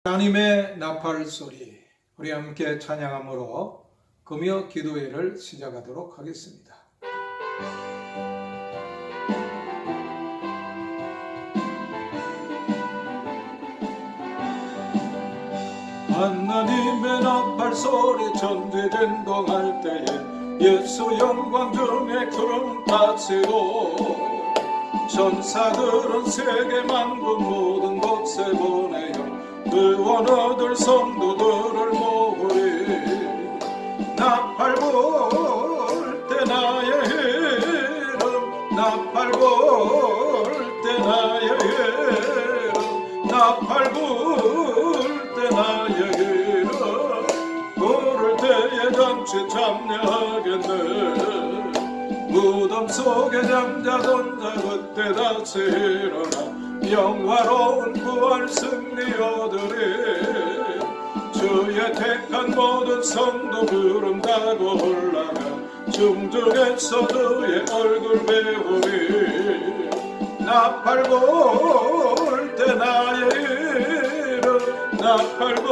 하나님의 나팔 소리, 우리 함께 찬양함으로 금요 기도회를 시작하도록 하겠습니다. 하나님의 나팔 소리 전대 된동할 때에 예수 영광 중에 구름 다치고 천사들은 세계 만국 모든 곳에 보내요 의원 얻을 성도들을 모으리. 나팔 불 때 나의 이름, 나팔 불 때 나의 이름, 나팔 불 때 나의 이름, 부를 때에 잔치 참여하겠네. 무덤 속에 잠자던 자 그때 다시 일어나 영화로운 부활 승리 얻으리. 주의 택한 모든 성도 구름 타고 올라가 중중에서 주의 얼굴 배우리. 나팔 불 때 나의 이름, 나팔 불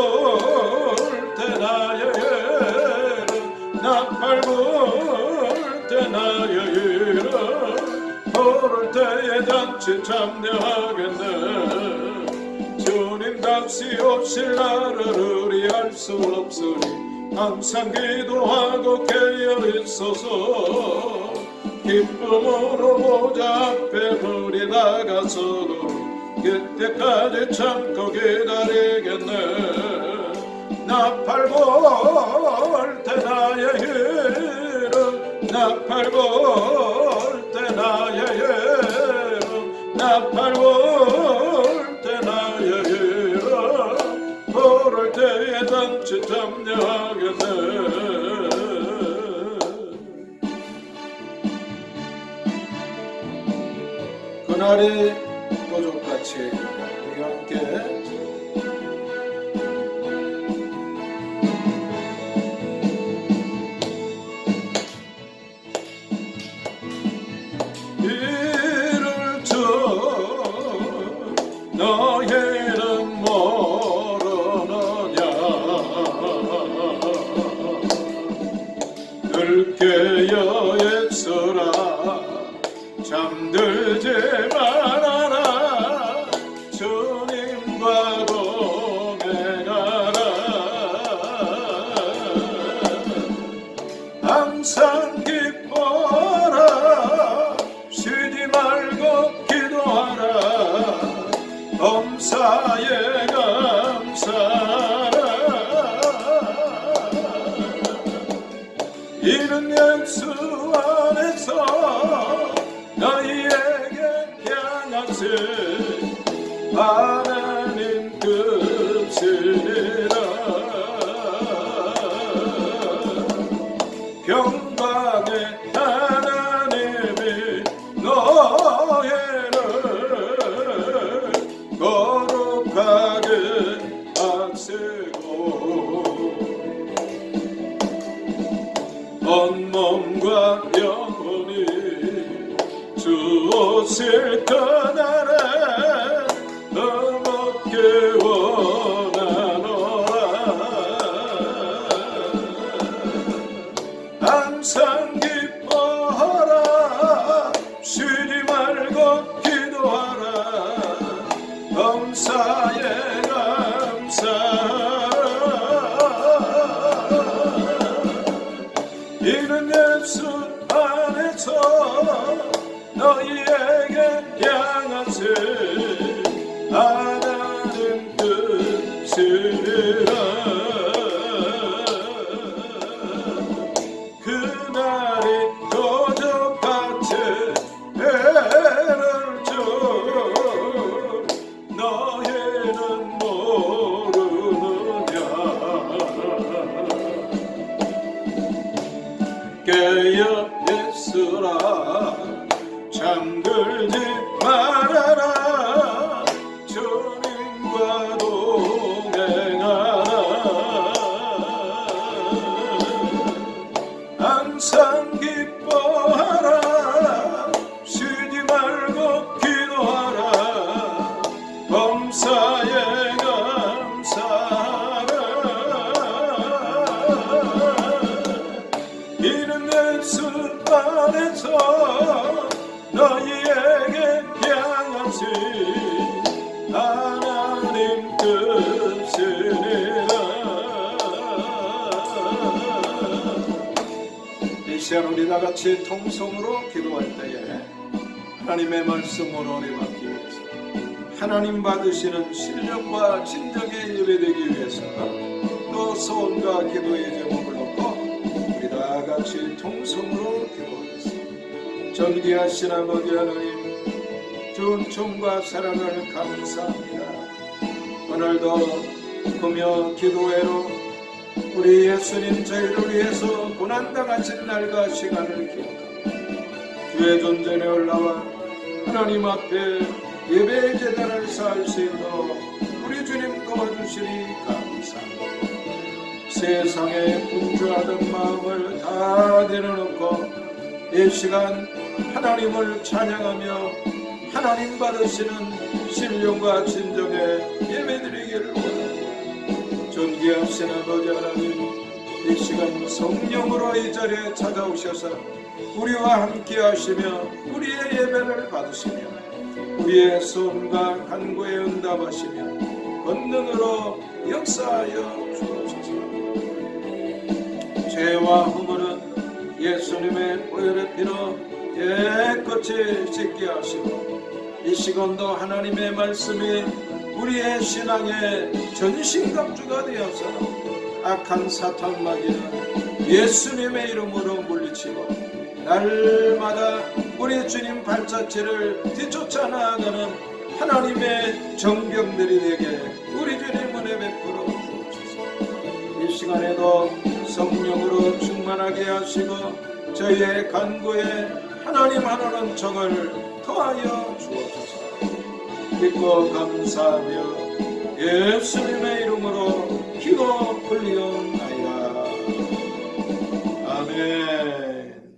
때 나의 이름, 나팔 불 때 나의 이름, 부를 때에 잔치 참여하겠네. 주님 다시 오실 날을 의리할 수 없으니 항상 기도하고 깨어있소서. 기쁨으로 모자 앞에 불이 다가서도 그때까지 참고 기다리겠네. 나팔 불 때 나의 이름, 나팔 불 때 나의 이름, 나팔 불 때 나의 이름, 부를 때에 잔치 참여하겠네. 그날이 도적같이 우리 함께 이를 줘 너희는 모르느냐. 늘 깨어 있으라 잠들지 말아라. 주님과 동행하라. 항상 기뻐하라. 쉬지 말고 기도하라. 범사에 감사하라. 이는 예수 안에서 너희에게 향하신 하나님 뜻이니라. 평강의 하나님이 너희를 거룩하게 하시고 온몸과 영혼이 주 오실 그날에 너먹게 원하노라. 항상 기뻐하라. 쉬지 말고 기도하라. 범사에 감사하라. 이는 예수 안에서 너희에게 향하신 하나님 뜻이라. 그날이 도적같이 해를 줘 너희는 모르느냐. 깨어 있으라 잠들지 말아라. 주님과 동행하라. 항상 기뻐하라. 쉬지 말고 기도하라. 범사에 감사 주께서 너희에게 향하신 하나님 뜻이니라. 이 시간 우리 다같이 통성으로 기도할 때에 하나님의 말씀으로 우리 받기 위해서, 하나님 받으시는 신령과 진정의 예배되기 위해서 또 소원과 기도의 제목을 놓고 우리 다같이 통성으로 기도하겠습니다. 전기하신 아버지 하나님, 좋은 총과 사랑을 감사합니다. 오늘도 금요 기도회로 우리 예수님 저희를 위해서 고난당하신 날과 시간을 기억하고 주의 존전에 올라와 하나님 앞에 예배의 제단을 쌓을 수 있도록 우리 주님 도와주시니 감사합니다. 세상에 분주하던 마음을 다 내려놓고 이 시간 하나님을 찬양하며 하나님 받으시는 신령과 진정의 예배드리기를 원합니다. 존귀하신 아버지 하나님, 이 시간 성령으로 이 자리에 찾아오셔서 우리와 함께 하시며 우리의 예배를 받으시며 우리의 소원과 간구에 응답하시며 권능으로 역사하여 주옵소서. 죄와 허물은 예수님의 보혈의 피로 깨끗이 씻게 하시고 이 시간도 하나님의 말씀이 우리의 신앙의 전신갑주가 되어서 악한 사탄 마귀는 예수님의 이름으로 물리치고 날마다 우리 주님 발자취를 뒤쫓아 나아가는 하나님의 정병들이 되게 우리 주님 은혜 베풀어 주옵소서. 이 시간에도 성령으로 충만하게 하시고 저희의 간구에 하나님 하나님 정을 더하여 주옵소서. 믿고 감사하며 예수님의 이름으로 기도 올리옵나이다. 아멘.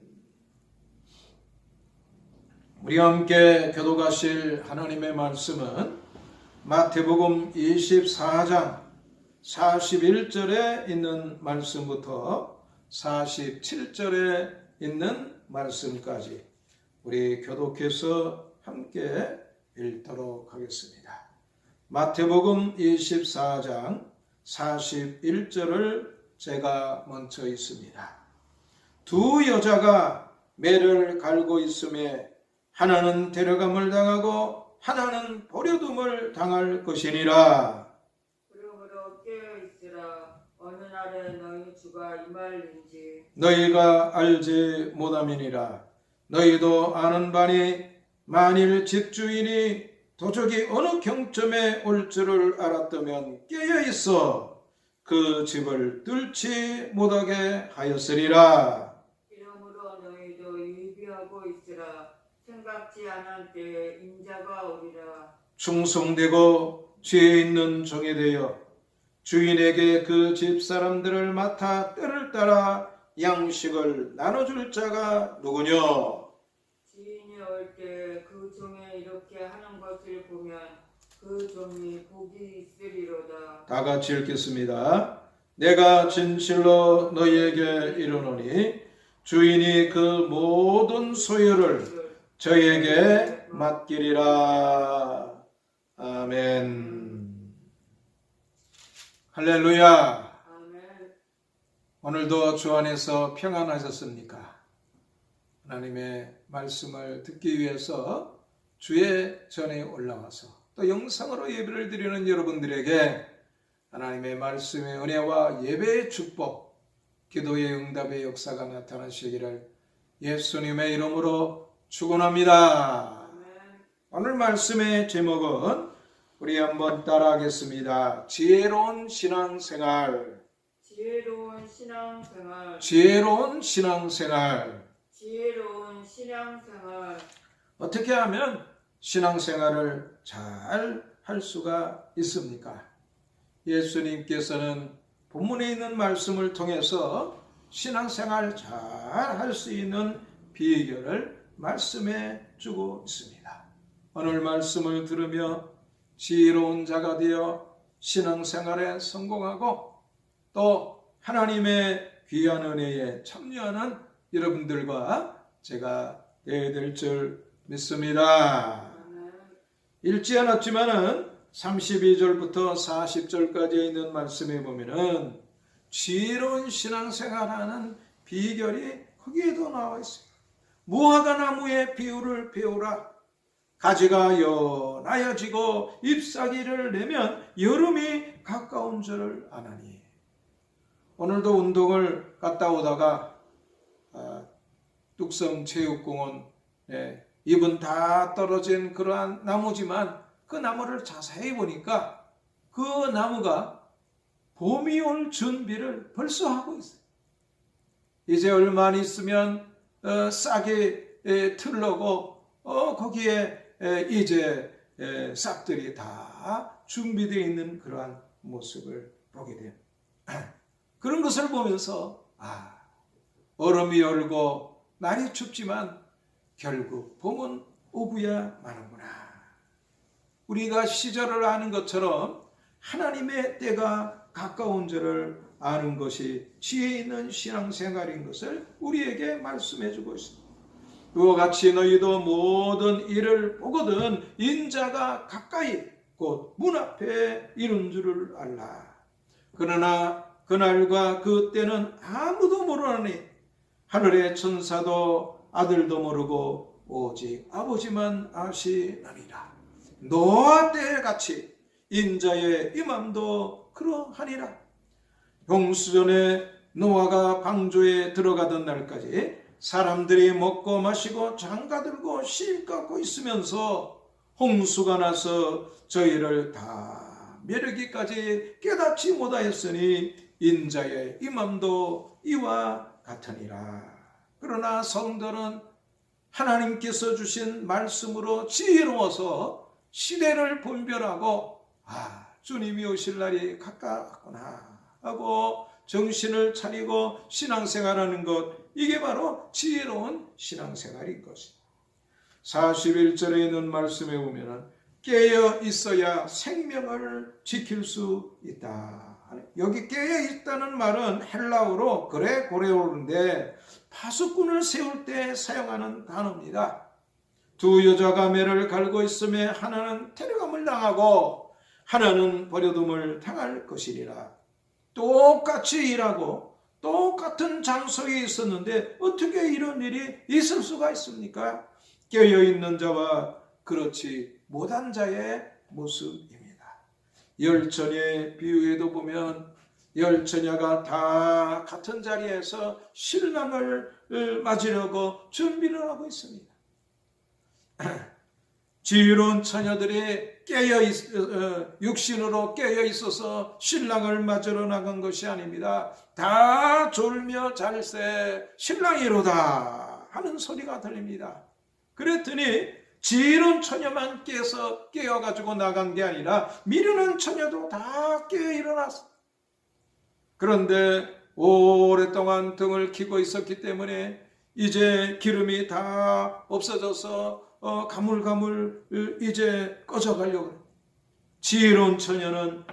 우리 함께 교독하실 하나님의 말씀은 마태복음 24장 41절에 있는 말씀부터 47절에 있는 말씀까지 우리 교독해서 함께 읽도록 하겠습니다. 마태복음 24장 41절을 제가 먼저 읽습니다. 두 여자가 매를 갈고 있음에 하나는 데려감을 당하고 하나는 버려둠을 당할 것이니라. 그러므로 깨어있으라. 어느 날에 너희 주가 임할는지 너희가 알지 못함이니라. 너희도 아는 바니 만일 집주인이 도적이 어느 경점에 올 줄을 알았다면 깨어있어 그 집을 뚫지 못하게 하였으리라. 이러므로 너희도 유비하고 있으라. 생각지 않은 때에 인자가 오리라. 충성되고 지혜 있는 종이 되어 주인에게 그 집사람들을 맡아 때를 따라 양식을 나눠줄 자가 누구냐? 지인이 올 때 그 종에 이렇게 하는 것을 보면 그 종이 복이 있으리로다. 다 같이 읽겠습니다. 내가 진실로 너희에게 이르노니 주인이 그 모든 소유를 저희에게 맡기리라. 아멘. 할렐루야. 아멘. 오늘도 주 안에서 평안하셨습니까? 하나님의 말씀을 듣기 위해서 주의 전에 올라와서 또 영상으로 예배를 드리는 여러분들에게 하나님의 말씀의 은혜와 예배의 축복, 기도의 응답의 역사가 나타나시기를 예수님의 이름으로 축원합니다. 오늘 말씀의 제목은 우리 한번 따라하겠습니다. 지혜로운 신앙생활. 지혜로운 신앙생활. 지혜로운 신앙생활. 지혜로운 신앙생활. 어떻게 하면 신앙생활을 잘 할 수가 있습니까? 예수님께서는 본문에 있는 말씀을 통해서 신앙생활 잘 할 수 있는 비결을 말씀해 주고 있습니다. 오늘 말씀을 들으며 지혜로운 자가 되어 신앙생활에 성공하고 또 하나님의 귀한 은혜에 참여하는 여러분들과 제가 되어야 될 줄 믿습니다. 읽지 않았지만은 32절부터 40절까지 있는 말씀에 보면은 지혜로운 신앙생활하는 비결이 거기에도 나와 있어요. 무화과 나무의 비유를 배우라. 가지가 연하여지고 잎사귀를 내면 여름이 가까운 줄을 아나니. 오늘도 운동을 갔다 오다가 뚝섬 체육공원에 잎은 다 떨어진 그러한 나무지만 그 나무를 자세히 보니까 그 나무가 봄이 올 준비를 벌써 하고 있어요. 이제 얼마 안 있으면 싹이 틀러고 거기에 이제 싹들이 다 준비되어 있는 그러한 모습을 보게 돼요. 그런 것을 보면서 얼음이 얼고 날이 춥지만 결국 봄은 오고야 마는구나. 우리가 시절을 아는 것처럼 하나님의 때가 가까운 줄을 아는 것이 지혜 있는 신앙생활인 것을 우리에게 말씀해 주고 있습니다. 그와 같이 너희도 모든 일을 보거든 인자가 가까이 곧 문 앞에 이른 줄을 알라. 그러나 그날과 그 때는 아무도 모르나니 하늘의 천사도 아들도 모르고 오직 아버지만 아시나니라. 노아 때에 같이 인자의 임함도 그러하니라. 홍수전에 노아가 방주에 들어가던 날까지 사람들이 먹고 마시고 장가들고 실 갖고 있으면서 홍수가 나서 저희를 다 멸하기까지 깨닫지 못하였으니 인자의 임함도 이와 같으니라. 그러나 성도는 하나님께서 주신 말씀으로 지혜로워서 시대를 분별하고 주님이 오실 날이 가까웠구나 하고 정신을 차리고 신앙생활하는 것, 이게 바로 지혜로운 신앙생활인 것입니다. 41절에 있는 말씀에 보면 깨어 있어야 생명을 지킬 수 있다. 여기 깨어 있다는 말은 헬라어로 그레고레오인데 파수꾼을 세울 때 사용하는 단어입니다. 두 여자가 매를 갈고 있음에 하나는 데려감을 당하고 하나는 버려둠을 당할 것이니라. 똑같이 일하고 똑같은 장소에 있었는데 어떻게 이런 일이 있을 수가 있습니까? 깨어있는 자와 그렇지 못한 자의 모습입니다. 열처녀의 비유에도 보면 열처녀가 다 같은 자리에서 신랑을 맞으려고 준비를 하고 있습니다. 지혜로운 처녀들이 육신으로 깨어 있어서 신랑을 맞으러 나간 것이 아닙니다. 다 졸며 잘세 신랑이로다 하는 소리가 들립니다. 그랬더니 지혜로운 처녀만 깨어가지고 나간 게 아니라 미련한 처녀도 다 깨어 일어났어. 그런데 오랫동안 등을 켜고 있었기 때문에 이제 기름이 다 없어져서 가물가물 이제 꺼져가려고 해요. 지혜로운 처녀는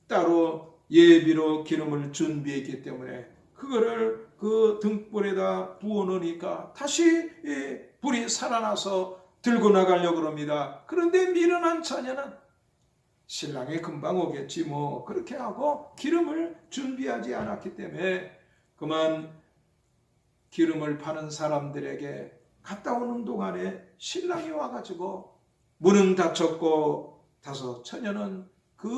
따로 예비로 기름을 준비했기 때문에 그거를 그 등불에다 부어놓으니까 다시 불이 살아나서 들고 나가려고 합니다. 그런데 미련한 처녀는 신랑이 금방 오겠지 뭐 그렇게 하고 기름을 준비하지 않았기 때문에 그만 기름을 파는 사람들에게 갔다 오는 동안에 신랑이 와가지고 문은 닫혔고 다소 처녀는 그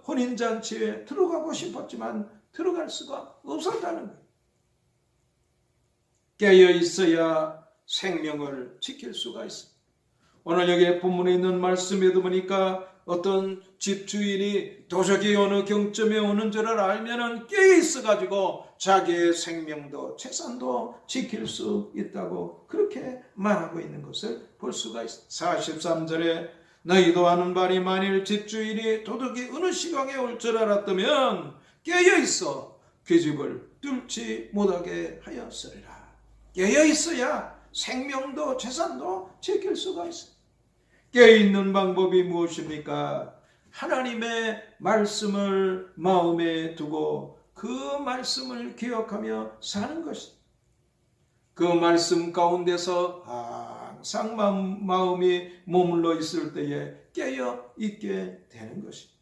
혼인잔치에 들어가고 싶었지만 들어갈 수가 없었다는 거예요. 깨어 있어야 생명을 지킬 수가 있습니다. 오늘 여기 본문에 있는 말씀에도 보니까 어떤 집주인이 도적이 어느 경점에 오는 줄을 알면은 깨어 있어가지고 자기의 생명도 재산도 지킬 수 있다고 그렇게 말하고 있는 것을 볼 수가 있습니다. 43절에 너희도 아는 바니 만일 집주인이 도둑이 어느 시각에 올 줄 알았다면 깨어 있어 그 집을 뚫지 못하게 하였으리라. 깨어 있어야 생명도 재산도 지킬 수가 있습니다. 깨어있는 방법이 무엇입니까? 하나님의 말씀을 마음에 두고 그 말씀을 기억하며 사는 것입니다. 그 말씀 가운데서 항상 마음이 머물러 있을 때에 깨어 있게 되는 것입니다.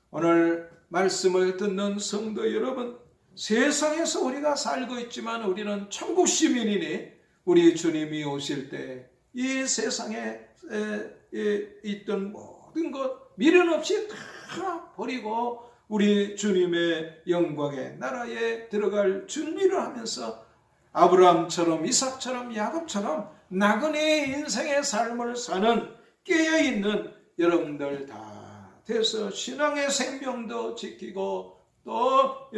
오늘 말씀을 듣는 성도 여러분, 세상에서 우리가 살고 있지만 우리는 천국 시민이니 우리 주님이 오실 때 이 세상에 있던 모든 것 미련 없이 다 버리고 우리 주님의 영광의 나라에 들어갈 준비를 하면서 아브라함처럼 이삭처럼 야곱처럼 나그네의 인생의 삶을 사는 깨어있는 여러분들 다 돼서 신앙의 생명도 지키고 또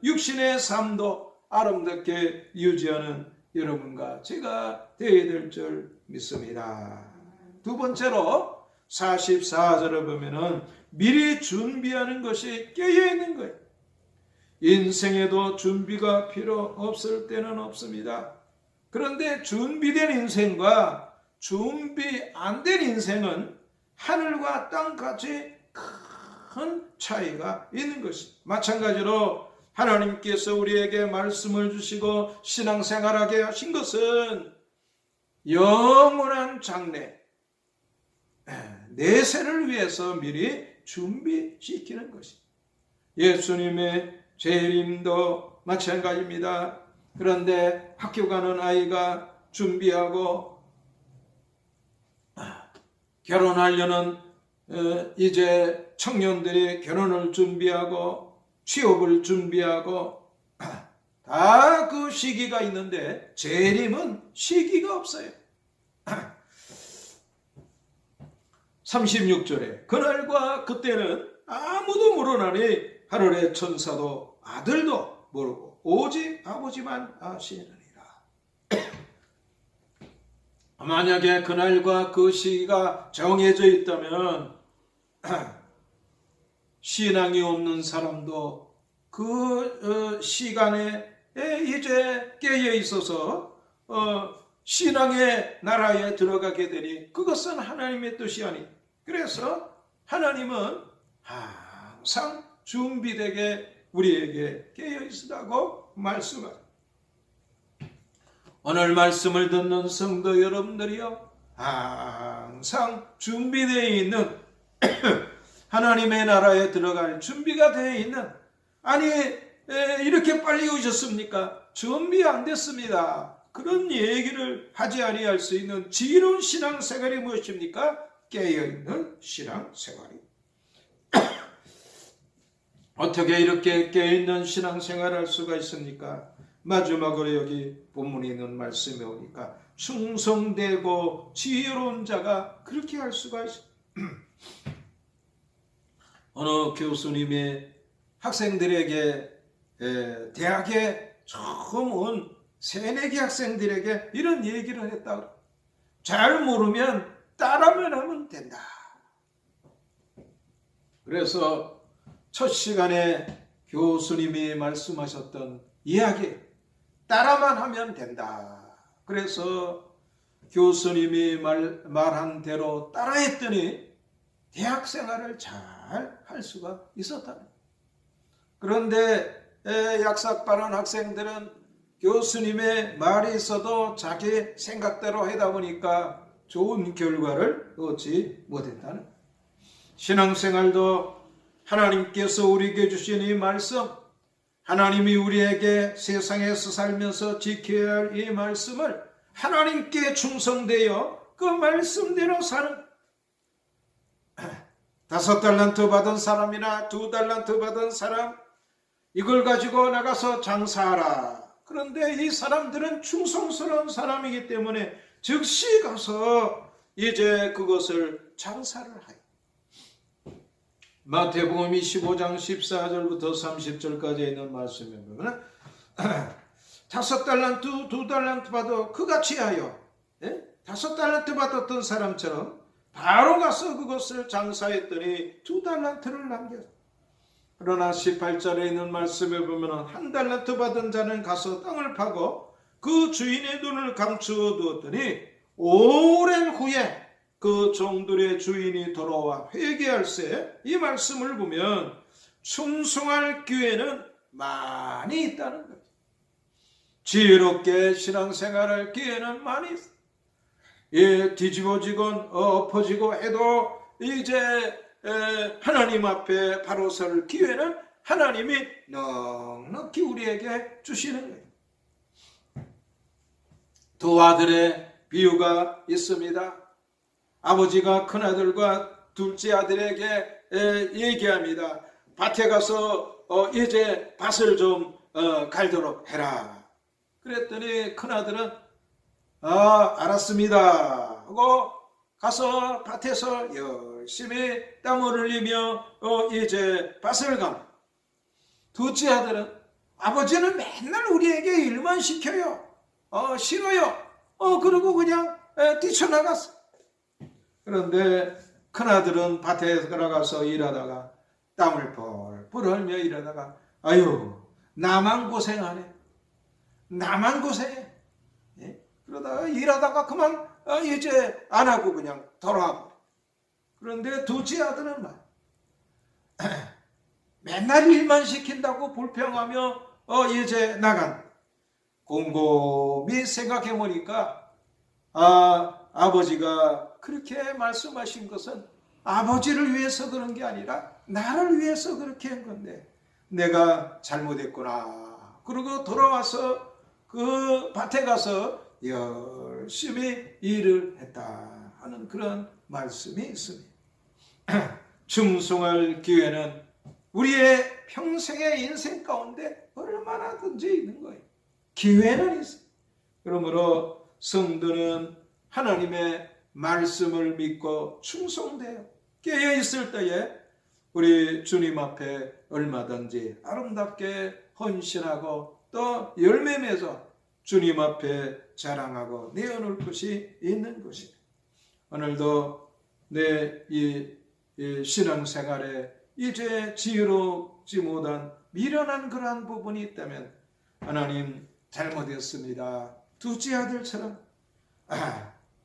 육신의 삶도 아름답게 유지하는 여러분과 제가 되어야 될 줄 믿습니다. 두 번째로 44절을 보면은 미리 준비하는 것이 깨어있는 거예요. 인생에도 준비가 필요 없을 때는 없습니다. 그런데 준비된 인생과 준비 안 된 인생은 하늘과 땅같이 큰 차이가 있는 것입니다. 마찬가지로 하나님께서 우리에게 말씀을 주시고 신앙생활하게 하신 것은 영원한 장래, 내세를 위해서 미리 준비시키는 것입니다. 예수님의 재림도 마찬가지입니다. 그런데 학교 가는 아이가 준비하고 결혼하려는 이제 청년들이 결혼을 준비하고 취업을 준비하고 다 그 시기가 있는데 재림은 시기가 없어요. 36절에 그날과 그때는 아무도 모르나니 하늘의 천사도 아들도 모르고 오직 아버지만 아시느니라. 만약에 그날과 그 시기가 정해져 있다면 신앙이 없는 사람도 그 시간에 이제 깨어 있어서 신앙의 나라에 들어가게 되니 그것은 하나님의 뜻이 아니. 그래서 하나님은 항상 준비되게 우리에게 깨어 있으라고 말씀하십니다. 오늘 말씀을 듣는 성도 여러분들이요, 항상 준비되어 있는 하나님의 나라에 들어갈 준비가 되어 있는, 아니 이렇게 빨리 오셨습니까? 준비 안 됐습니다. 그런 얘기를 하지 아니할 수 있는 지혜로운 신앙생활이 무엇입니까? 깨어있는 신앙생활이. 어떻게 이렇게 깨어있는 신앙생활을 할 수가 있습니까? 마지막으로 여기 본문에 있는 말씀에 오니까 충성되고 지혜로운 자가 그렇게 할 수가 있습니다. 어느 교수님이 학생들에게 대학에 처음 온 새내기 학생들에게 이런 얘기를 했다. 잘 모르면 따라만 하면 된다. 그래서 첫 시간에 교수님이 말씀하셨던 이야기, 따라만 하면 된다. 그래서 교수님이 말한 대로 따라했더니 대학 생활을 잘 할 수가 있었다. 그런데 약삭빠른 학생들은 교수님의 말이 있어도 자기 생각대로 하다 보니까 좋은 결과를 얻지 못했다는. 신앙생활도 하나님께서 우리에게 주신 이 말씀, 하나님이 우리에게 세상에서 살면서 지켜야 할 이 말씀을 하나님께 충성되어 그 말씀대로 사는, 5달란트 받은 사람이나 2달란트 받은 사람, 이걸 가지고 나가서 장사하라. 그런데 이 사람들은 충성스러운 사람이기 때문에 즉시 가서 이제 그것을 장사를 하여. 마태복음 25장 14절부터 30절까지 있는 말씀에 보면 5달란트, 2달란트 받아 그같이 하여 5달란트 받았던 사람처럼 바로 가서 그것을 장사했더니 2달란트를 남겼다. 그러나 18절에 있는 말씀에 보면 1달란트 받은 자는 가서 땅을 파고 그 주인의 돈을 감추어 두었더니 오랜 후에 그 종들의 주인이 돌아와 회개할세. 이 말씀을 보면 충성할 기회는 많이 있다는 거죠. 지혜롭게 신앙생활할 기회는 많이 있어. 예, 뒤집어지건 엎어지고 해도 이제 하나님 앞에 바로 설 기회는 하나님이 넉넉히 우리에게 주시는 거예요. 두 아들의 비유가 있습니다. 아버지가 큰아들과 둘째 아들에게 얘기합니다. 밭에 가서 이제 밭을 좀 갈도록 해라. 그랬더니 큰아들은 알았습니다 하고 가서 밭에서 열심히 땀을 흘리며 이제 밭을 갑니다. 둘째 아들은 아버지는 맨날 우리에게 일만 시켜요. 싫어요. 그리고 그냥 뛰쳐나갔어. 그런데 큰아들은 밭에 들어가서 일하다가 땀을 뻘뻘 흘며 일하다가 아유 나만 고생하네. 나만 고생해. 예? 그러다가 일하다가 그만 이제 안 하고 그냥 돌아가고. 그런데 둘째 아들은 맨날 일만 시킨다고 불평하며 이제 나간. 곰곰이 생각해 보니까 아버지가 그렇게 말씀하신 것은 아버지를 위해서 그런 게 아니라 나를 위해서 그렇게 한 건데 내가 잘못했구나. 그리고 돌아와서 그 밭에 가서 열심히 일을 했다 하는 그런 말씀이 있습니다. 충성할 기회는 우리의 평생의 인생 가운데 얼마나든지 있는 거예요. 기회는 있어요. 그러므로 성도는 하나님의 말씀을 믿고 충성돼요. 깨어 있을 때에 우리 주님 앞에 얼마든지 아름답게 헌신하고 또 열매 맺어 주님 앞에 자랑하고 내어놓을 것이 있는 것입니다. 오늘도 내 이 신앙생활에 이제 지혜롭지 못한 미련한 그러한 부분이 있다면 하나님 잘못했습니다. 둘째 아들처럼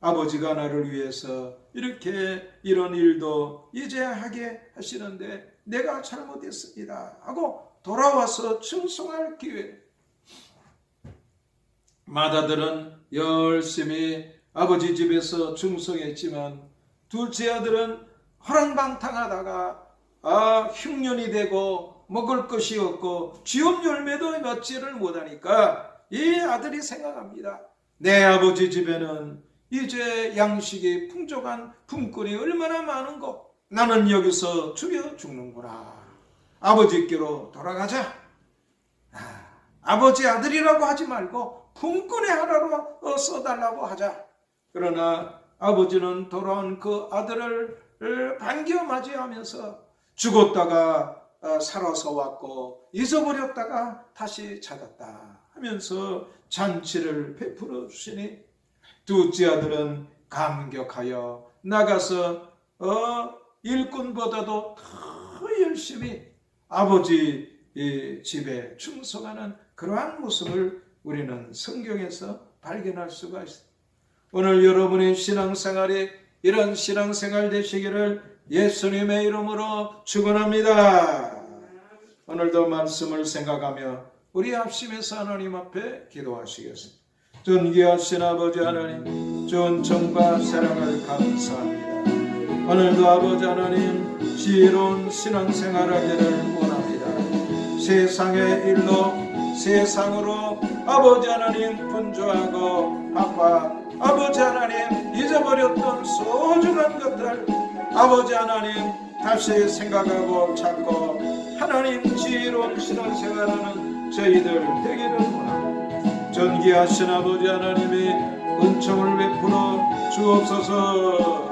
아버지가 나를 위해서 이렇게 이런 일도 이제 하게 하시는데 내가 잘못했습니다 하고 돌아와서 충성할 기회. 맏아들은 열심히 아버지 집에서 충성했지만 둘째 아들은 허랑방탕하다가 흉년이 되고 먹을 것이 없고 지업 열매도 맺지를 못하니까 이 아들이 생각합니다. 내 아버지 집에는 이제 양식이 풍족한 품꾼이 얼마나 많은고 나는 여기서 줄여 죽는구나. 아버지께로 돌아가자. 아버지 아들이라고 하지 말고 품꾼의 하나로 써달라고 하자. 그러나 아버지는 돌아온 그 아들을 반겨 맞이하면서 죽었다가 살아서 왔고 잊어버렸다가 다시 찾았다 하면서 잔치를 베풀어 주시니 둘째 아들은 감격하여 나가서 일꾼보다도 더 열심히 아버지 집에 충성하는 그러한 모습을 우리는 성경에서 발견할 수가 있습니다. 오늘 여러분의 신앙생활이 이런 신앙생활 되시기를 예수님의 이름으로 축원합니다. 오늘도 말씀을 생각하며 우리 합심해서 하나님 앞에 기도하시겠습니다. 존귀하신 아버지 하나님, 좋은 정과 사랑을 감사합니다. 오늘도 아버지 하나님 지혜로운 신앙생활 하기를 원합니다. 세상의 일로 세상으로 아버지 하나님 분주하고 바빠 아버지 하나님 잊어버렸던 소중한 것들 아버지 하나님 다시 생각하고 찾고 하나님 지혜로운 신앙생활하는 저희들 되기를 원합니다. 존귀하신 아버지 하나님이 은총을 베풀어 주옵소서.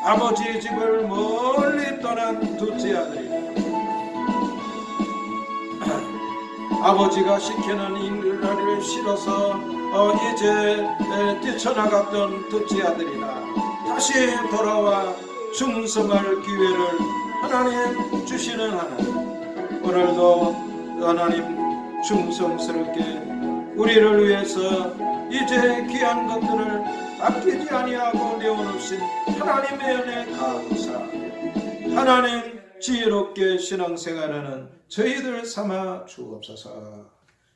아버지의 집을 멀리 떠난 둘째 아들이 아버지가 시키는 일을 싫어서 이제 뛰쳐나갔던 둘째 아들이나 다시 돌아와 충성할 기회를 하나님 주시는 하나님, 오늘도 하나님 충성스럽게 우리를 위해서 이제 귀한 것들을 아끼지 아니하고 내어놓으신 하나님의 은혜 감사합니다. 하나님 지혜롭게 신앙생활하는 저희들 삼아 주옵소서.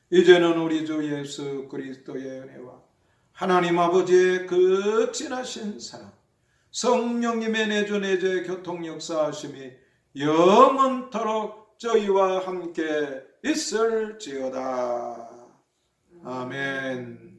이제는 우리 주 예수 그리스도의 은혜와 하나님 아버지의 그 진하신 사랑, 성령님의 내주내제 교통 역사하심이 영원토록 저희와 함께 있을지어다. 아멘.